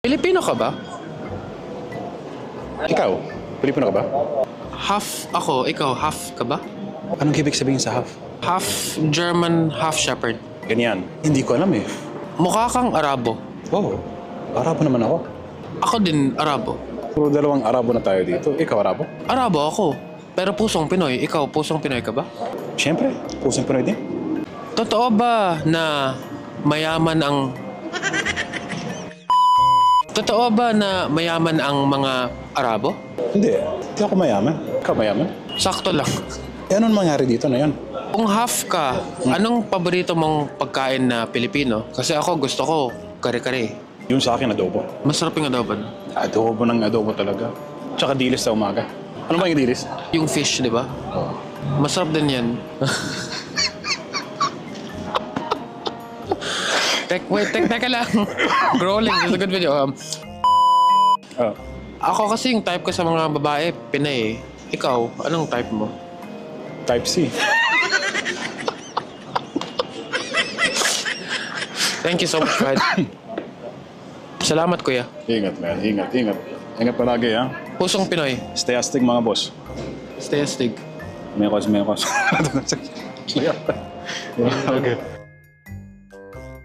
Pilipino ka ba? Ikaw, Pilipino ka ba? Half ako, ikaw, half ka ba? Anong ibig sabihin sa half? Half German, half Shepherd. Ganyan. Hindi ko alam eh. Mukha kang Arabo. Oo, Arabo naman ako. Ako din, Arabo. Puro dalawang Arabo na tayo dito. Ikaw Arabo? Arabo ako. Pero pusong Pinoy. Ikaw, pusong Pinoy ka ba? Siyempre, pusong Pinoy din. Totoo ba na mayaman ang... Totoo ba na mayaman ang mga Arabo? Hindi ako mayaman. Ikaw mayaman? Sakto lang. Eh, anong mangyari dito na yan? Kung half ka, anong paborito mong pagkain na Pilipino? Kasi ako gusto ko kare-kare. Yung sa akin, adobo. Masarap yung adobo. Adobo ng adobo talaga. Tsaka dilis sa umaga. Ano ba yung dilis? Yung fish, di ba? Oo. Masarap din yan. Teka lang. Growling, it's a good video. Oh. Ako kasi yung type ko sa mga babae, Pinay. Ikaw, anong type mo? Type C. Thank you so much, Fred. Salamat, kuya. Ingat, man. Ingat, ingat. Ingat palagi, ha? Pusong Pinoy. Stay astig, mga boss. Stay astig. Mekos, mekos. Okay.